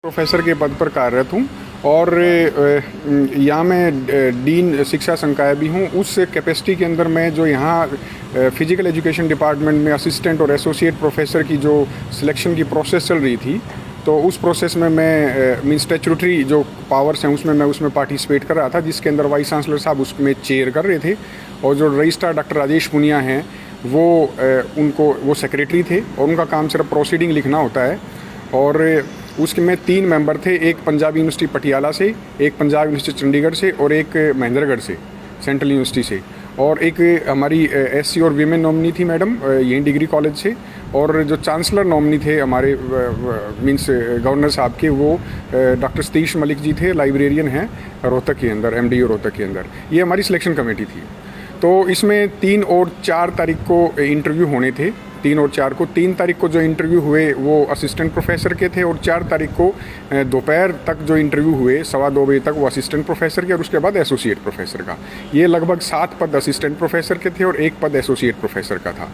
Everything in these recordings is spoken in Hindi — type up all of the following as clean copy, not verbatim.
प्रोफेसर के पद पर कार्यरत हूँ और यहाँ मैं डीन शिक्षा संकाय भी हूँ। उस कैपेसिटी के अंदर मैं जो यहाँ फिजिकल एजुकेशन डिपार्टमेंट में असिस्टेंट और एसोसिएट प्रोफेसर की जो सिलेक्शन की प्रोसेस चल रही थी, तो उस प्रोसेस में मैं मीन स्टैट्यूटरी जो पावर्स हैं उसमें पार्टिसिपेट कर रहा था, जिसके अंदर वाइस चांसलर साहब उसमें चेयर कर रहे थे और जो रजिस्ट्रार डॉक्टर राजेश पुनिया हैं वो सेक्रेटरी थे और उनका काम सिर्फ प्रोसीडिंग लिखना होता है। और उसके में 3 मेंबर थे, एक पंजाब यूनिवर्सिटी पटियाला से, एक पंजाब यूनिवर्सिटी चंडीगढ़ से और एक महेंद्रगढ़ से सेंट्रल यूनिवर्सिटी से, और एक हमारी एससी और वीमेन नॉमिनी थी मैडम यहीं डिग्री कॉलेज से, और जो चांसलर नॉमिनी थे हमारे मींस गवर्नर साहब के वो डॉक्टर सतीश मलिक जी थे, लाइब्रेरियन हैं रोहतक के अंदर, MDU रोहतक के अंदर। ये हमारी सिलेक्शन कमेटी थी। तो इसमें 3 और 4 तारीख को इंटरव्यू होने थे। 3 और 4 को 3 तारीख को जो इंटरव्यू हुए वो असिस्टेंट प्रोफेसर के थे और 4 तारीख को दोपहर तक जो इंटरव्यू हुए 2:15 बजे तक वो असिस्टेंट प्रोफेसर के और उसके बाद एसोसिएट प्रोफेसर का। ये लगभग 7 पद असिस्टेंट प्रोफेसर के थे और 1 पद एसोसिएट प्रोफेसर का था।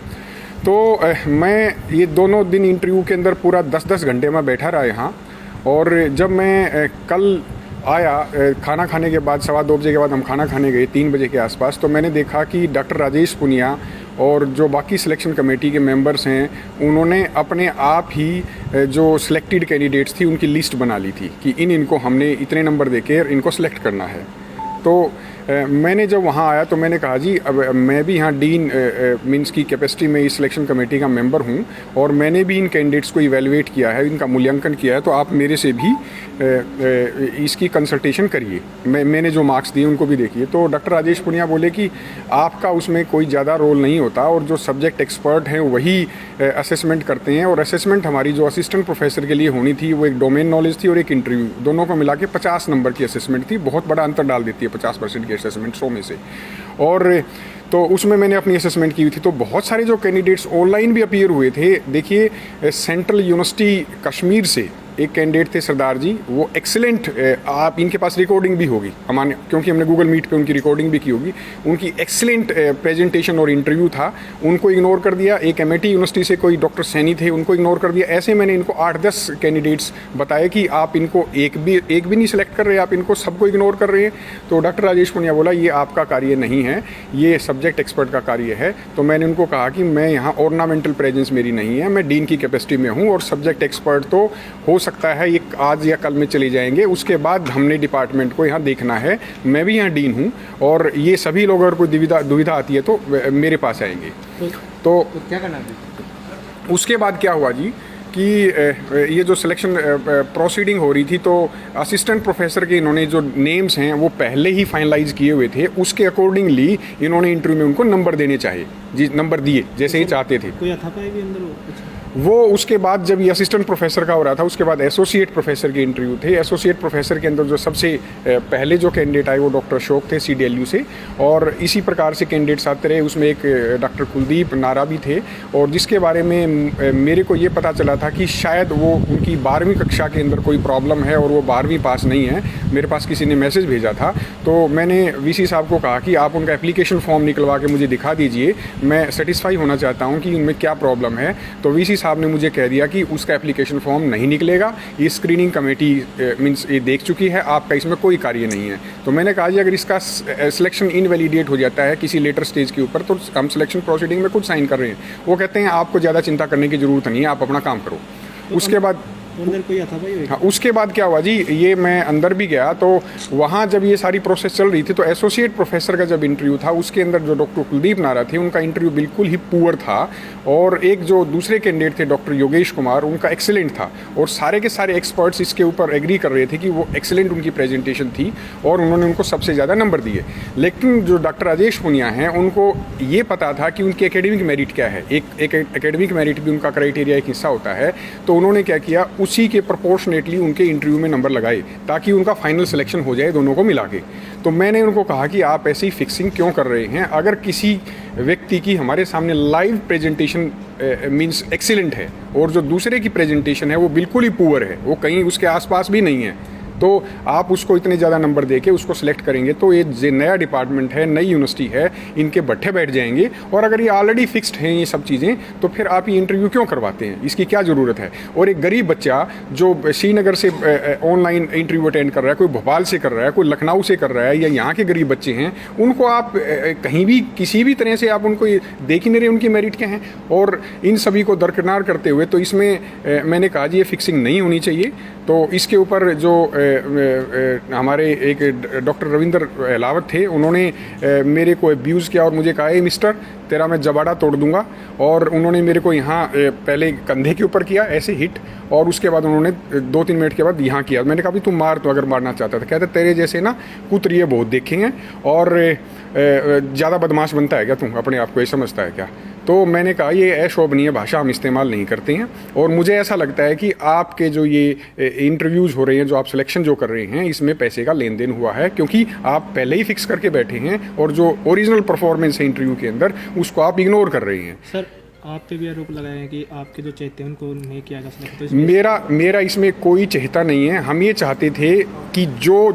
तो मैं ये दोनों दिन इंटरव्यू के अंदर पूरा 10-10 घंटे में बैठा रहा यहाँ। और जब मैं कल आया खाना खाने के बाद 2:15 बजे के बाद हम खाना खाने गए 3 बजे के आसपास, तो मैंने देखा कि डॉक्टर राजेश पुनिया और जो बाकी सिलेक्शन कमेटी के मेंबर्स हैं उन्होंने अपने आप ही जो सिलेक्टेड कैंडिडेट्स थी उनकी लिस्ट बना ली थी कि इनको हमने इतने नंबर देके इनको सेलेक्ट करना है। तो मैंने जब वहाँ आया तो मैंने कहा जी अब मैं भी यहाँ डीन मींस की कैपेसिटी में इस सिलेक्शन कमेटी का मेंबर हूँ और मैंने भी इन कैंडिडेट्स को इवेलुएट किया है, इनका मूल्यांकन किया है, तो आप मेरे से भी इसकी कंसल्टेशन करिए, मैंने जो मार्क्स दिए उनको भी देखिए। तो डॉक्टर राजेश पुनिया बोले कि आपका उसमें कोई ज़्यादा रोल नहीं होता और जो सब्जेक्ट एक्सपर्ट हैं वही असेसमेंट करते हैं, और असेसमेंट हमारी जो असिस्टेंट प्रोफेसर के लिए होनी थी वो एक डोमेन नॉलेज थी और एक इंटरव्यू, दोनों को मिला के 50 नंबर की असेसमेंट थी। बहुत बड़ा अंतर डाल देती है 50% की असेसमेंट 100 में से। और तो उसमें मैंने अपनी असेसमेंट की हुई थी। तो बहुत सारे जो कैंडिडेट्स ऑनलाइन भी अपीयर हुए थे, देखिए सेंट्रल यूनिवर्सिटी कश्मीर से एक कैंडिडेट थे सरदार जी, वो एक्सीलेंट, आप इनके पास रिकॉर्डिंग भी होगी हमारे, क्योंकि हमने गूगल मीट पे उनकी रिकॉर्डिंग भी की होगी, उनकी एक्सीलेंट प्रेजेंटेशन और इंटरव्यू था, उनको इग्नोर कर दिया। एक MIT यूनिवर्सिटी से कोई डॉक्टर सैनी थे, उनको इग्नोर कर दिया। ऐसे मैंने इनको 8-10 कैंडिडेट्स बताए कि आप इनको एक भी नहीं सिलेक्ट कर रहे, आप इनको सबको इग्नोर कर रहे हैं। तो डॉक्टर राजेश पुनिया बोला ये आपका कार्य नहीं है, ये सब्जेक्ट एक्सपर्ट का कार्य है। तो मैंने उनको कहा कि मैं यहाँ ऑर्नामेंटल प्रेजेंस मेरी नहीं है, मैं डीन की कैपेसिटी में हूँ और सब्जेक्ट एक्सपर्ट तो हो सकता है ये आज या कल में चले जाएंगे, उसके बाद हमने डिपार्टमेंट को यहाँ देखना है। मैं भी यहाँ डीन हूँ और ये सभी लोग अगर कोई दुविधा आती है तो मेरे पास आएंगे। तो क्या करना है? उसके बाद क्या हुआ जी कि ये जो सिलेक्शन प्रोसीडिंग हो रही थी, तो असिस्टेंट प्रोफेसर के इन्होंने जो नेम्स हैं वो पहले ही फाइनलाइज किए हुए थे, उसके अकॉर्डिंगली इन्होंने इंटरव्यू में उनको नंबर देने चाहिए जी, नंबर दिए जैसे ही चाहते थे। कोई अथापाई भी अंदर वो उसके बाद जब ये असिस्टेंट प्रोफेसर का हो रहा था, उसके बाद एसोसिएट प्रोफेसर के इंटरव्यू थे। एसोसिएट प्रोफेसर के अंदर जो सबसे पहले जो कैंडिडेट आए वो डॉक्टर अशोक थे CDLU से, और इसी प्रकार से कैंडिडेट्स आते रहे। उसमें एक डॉक्टर कुलदीप नारा भी थे, और जिसके बारे में मेरे को ये पता चला था कि शायद वो उनकी 12वीं कक्षा के अंदर कोई प्रॉब्लम है और वो 12वीं पास नहीं है। मेरे पास किसी ने मैसेज भेजा था, तो मैंने VC साहब को कहा कि आप उनका एप्लीकेशन फॉर्म निकलवा के मुझे दिखा दीजिए, मैं सेटिस्फाई होना चाहता हूँ कि उनमें क्या प्रॉब्लम है। तो VC साहब ने मुझे कह दिया कि उसका एप्लीकेशन फॉर्म नहीं निकलेगा, ये स्क्रीनिंग कमेटी मींस ये देख चुकी है, आपका इसमें कोई कार्य नहीं है। तो मैंने कहा जी अगर इसका सिलेक्शन इनवैलिडेट हो जाता है किसी लेटर स्टेज के ऊपर, तो हम सिलेक्शन प्रोसीडिंग में खुद साइन कर रहे हैं। वो कहते हैं आपको ज़्यादा चिंता करने की ज़रूरत नहीं है, आप अपना काम करो। उसके बाद अंदर कोई अथापाई हुई? हाँ, उसके बाद क्या हुआ जी, ये मैं अंदर भी गया तो वहाँ जब ये सारी प्रोसेस चल रही थी, तो एसोसिएट प्रोफेसर का जब इंटरव्यू था उसके अंदर जो डॉक्टर कुलदीप नारा थे उनका इंटरव्यू बिल्कुल ही पुअर था, और एक जो दूसरे कैंडिडेट थे डॉक्टर योगेश कुमार, उनका एक्सीलेंट था, और सारे के सारे एक्सपर्ट्स इसके ऊपर एग्री कर रहे थे कि वो एक्सीलेंट उनकी प्रेजेंटेशन थी और उन्होंने उनको सबसे ज़्यादा नंबर दिए। लेकिन जो डॉक्टर राजेश पुनिया हैं उनको ये पता था कि उनकी एकेडमिक मेरिट क्या है, एक एकेडमिक मेरिट भी उनका क्राइटेरिया एक हिस्सा होता है। तो उन्होंने क्या किया, उसी के प्रोपोर्शनेटली उनके इंटरव्यू में नंबर लगाए ताकि उनका फाइनल सिलेक्शन हो जाए दोनों को मिला के। तो मैंने उनको कहा कि आप ऐसी फिक्सिंग क्यों कर रहे हैं? अगर किसी व्यक्ति की हमारे सामने लाइव प्रेजेंटेशन मींस एक्सीलेंट है और जो दूसरे की प्रेजेंटेशन है वो बिल्कुल ही पुअर है, वो कहीं उसके आसपास भी नहीं है, तो आप उसको इतने ज़्यादा नंबर दे के उसको सिलेक्ट करेंगे तो ये नया डिपार्टमेंट है, नई यूनिवर्सिटी है, इनके भट्ठे बैठ जाएंगे। और अगर ये ऑलरेडी फिक्स्ड हैं ये सब चीज़ें, तो फिर आप ये इंटरव्यू क्यों करवाते हैं? इसकी क्या ज़रूरत है? और एक गरीब बच्चा जो श्रीनगर से ऑनलाइन इंटरव्यू अटेंड कर रहा है, कोई भोपाल से कर रहा है, कोई लखनऊ से कर रहा है, या यहाँ के गरीब बच्चे हैं, उनको आप कहीं भी किसी भी तरह से आप उनको देख ही नहीं रहे उनकी मेरिट क्या हैं। और इन सभी को दरकिनार करते हुए तो इसमें मैंने कहा जी ये फिक्सिंग नहीं होनी चाहिए। तो इसके ऊपर जो हमारे एक डॉक्टर रविंदर अहलावत थे, उन्होंने मेरे को अब्यूज़ किया और मुझे कहा ए मिस्टर, तेरा मैं जबाड़ा तोड़ दूंगा। और उन्होंने मेरे को यहाँ पहले कंधे के ऊपर किया ऐसे हिट, और उसके बाद उन्होंने 2-3 मिनट के बाद यहाँ किया। मैंने कहा भी तुम मार, तो अगर मारना चाहता था। कहते तेरे जैसे ना कुतरिये बहुत देखे हैं, और ज़्यादा बदमाश बनता है क्या तुम, अपने आप को ये समझता है क्या? तो मैंने कहा ये अशोभनीय भाषा हम इस्तेमाल नहीं करते हैं। और मुझे ऐसा लगता है कि आपके जो ये इंटरव्यूज़ हो रहे हैं, जो आप सिलेक्शन जो कर रहे हैं, इसमें पैसे का लेन देन हुआ है, क्योंकि आप पहले ही फिक्स करके बैठे हैं और जो ओरिजिनल परफॉर्मेंस है इंटरव्यू के अंदर उसको आप इग्नोर कर रहे हैं। सर, आप पे भी आरोप लगाए हैं कि आपके जो चहेते हैं उनको नहीं किया जा सकता। तो मेरा इसमें कोई चहेता नहीं है। हम ये चाहते थे कि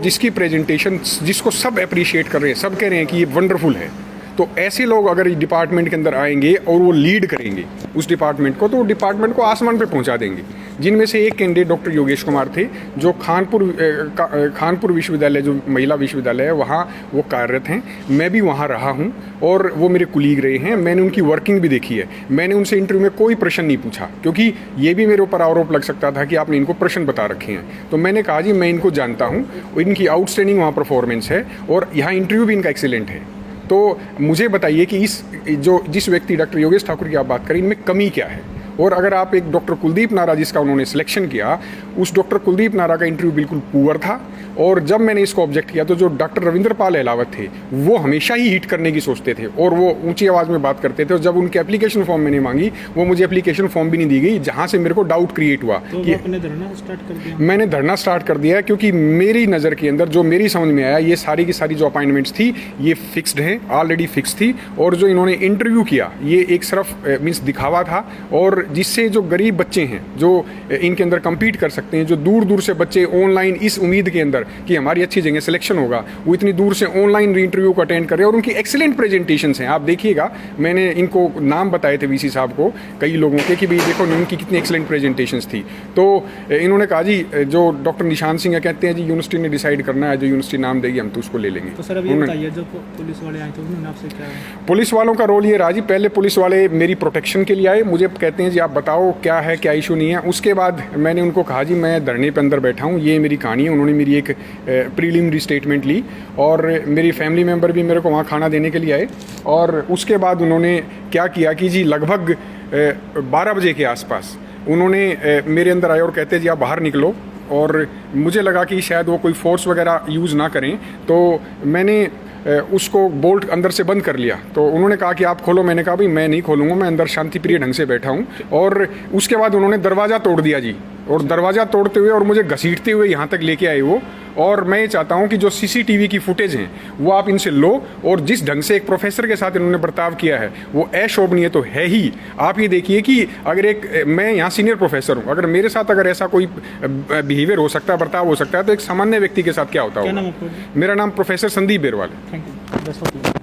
जिसकी प्रेजेंटेशन जिसको सब अप्रिशिएट कर रहे हैं, सब कह रहे हैं कि ये वंडरफुल है, तो ऐसे लोग अगर इस डिपार्टमेंट के अंदर आएंगे और वो लीड करेंगे उस डिपार्टमेंट को, तो डिपार्टमेंट को आसमान पे पहुंचा देंगे। जिनमें से एक कैंडिडेट डॉक्टर योगेश कुमार थे, जो खानपुर विश्वविद्यालय, जो महिला विश्वविद्यालय है, वहाँ वो कार्यरत हैं। मैं भी वहाँ रहा हूँ और वो मेरे कुलीग रहे हैं। मैंने उनकी वर्किंग भी देखी है। मैंने उनसे इंटरव्यू में कोई प्रश्न नहीं पूछा, क्योंकि ये भी मेरे ऊपर आरोप लग सकता था कि आपने इनको प्रश्न बता रखे हैं। तो मैंने कहा जी मैं इनको जानता हूँ, इनकी आउटस्टैंडिंग वहाँ परफॉर्मेंस है और यहाँ इंटरव्यू भी इनका एक्सीलेंट है। तो मुझे बताइए कि जिस व्यक्ति डॉक्टर योगेश ठाकुर की आप बात करें, इनमें कमी क्या है? और अगर आप एक डॉक्टर कुलदीप नारा जिसका उन्होंने सिलेक्शन किया, उस डॉक्टर कुलदीप नारा का इंटरव्यू बिल्कुल पुअर था। और जब मैंने इसको ऑब्जेक्ट किया तो जो डॉक्टर रविंदर पाल अहलावत थे, वो हमेशा ही हिट करने की सोचते थे और वो ऊंची आवाज़ में बात करते थे। और जब उनके एप्लीकेशन फॉर्म मैंने मांगी, वो मुझे एप्लीकेशन फॉर्म भी नहीं दी गई, जहाँ से मेरे को डाउट क्रिएट हुआ तो कि आपने धरना स्टार्ट कर दिया। मैंने धरना स्टार्ट कर दिया, क्योंकि मेरी नज़र के अंदर जो मेरी समझ में आया, ये सारी की सारी जो अपॉइंटमेंट्स थी ये फिक्स्ड हैं, ऑलरेडी फिक्स थी। और जो इन्होंने इंटरव्यू किया ये एक सिर्फ मीन्स दिखावा था, और जिससे जो गरीब बच्चे हैं जो इनके अंदर compete कर सकते हैं, जो दूर दूर से बच्चे ऑनलाइन इस उम्मीद के अंदर कि हमारी अच्छी जगह सिलेक्शन होगा, वो इतनी दूर से ऑनलाइन इंटरव्यू को अटेंड कर रहे हैं। और उनकी एक्सीलेंट प्रेजेंटेशंस हैं। आप देखिएगा, मैंने इनको नाम बताए थे वीसी साहब को, कई लोगों के, कि भाई देखो उनकी कितनी एक्सीलेंट प्रेजेंटेशंस थी। तो इन्होंने कहा जी जो डॉक्टर निशान सिंह कहते हैं जी यूनिवर्सिटी ने डिसाइड करना है, जो यूनिवर्सिटी नाम देगी हम तो उसको ले लेंगे। तो सर अब ये बताइए, जो पुलिस वाले आए थे उन्होंने आपसे क्या? पुलिस वालों का रोल ये रहा जी, पहले पुलिस वाले मेरी प्रोटेक्शन के लिए आए, मुझे कहते हैं जी आप बताओ क्या है, क्या इशू नहीं है। उसके बाद मैंने उनको कहा जी मैं धरने पे अंदर बैठा हूँ, ये मेरी कहानी है। उन्होंने मेरी एक प्रीलिमिनरी स्टेटमेंट ली, और मेरी फैमिली मेम्बर भी मेरे को वहाँ खाना देने के लिए आए। और उसके बाद उन्होंने क्या किया कि जी लगभग 12 बजे के आसपास उन्होंने मेरे अंदर आए और कहते जी आप बाहर निकलो। और मुझे लगा कि शायद वो कोई फोर्स वगैरह यूज़ ना करें, तो मैंने उसको बोल्ट अंदर से बंद कर लिया। तो उन्होंने कहा कि आप खोलो। मैंने कहा भाई मैं नहीं खोलूँगा, मैं अंदर शांति प्रिय ढंग से बैठा हूँ। और उसके बाद उन्होंने दरवाज़ा तोड़ दिया जी, और दरवाज़ा तोड़ते हुए और मुझे घसीटते हुए यहाँ तक लेके आए वो। और मैं ये चाहता हूँ कि जो सीसीटीवी की फुटेज हैं वो आप इनसे लो, और जिस ढंग से एक प्रोफेसर के साथ इन्होंने बर्ताव किया है वो अशोभनीय तो है ही। आप ये देखिए कि अगर मैं यहाँ सीनियर प्रोफेसर हूँ, अगर मेरे साथ अगर ऐसा कोई बिहेवियर हो सकता है, बर्ताव हो सकता है, तो एक सामान्य व्यक्ति के साथ क्या होता होगा। क्या नाम आपका? मेरा नाम प्रोफेसर संदीप बेरवाल है। Thank you.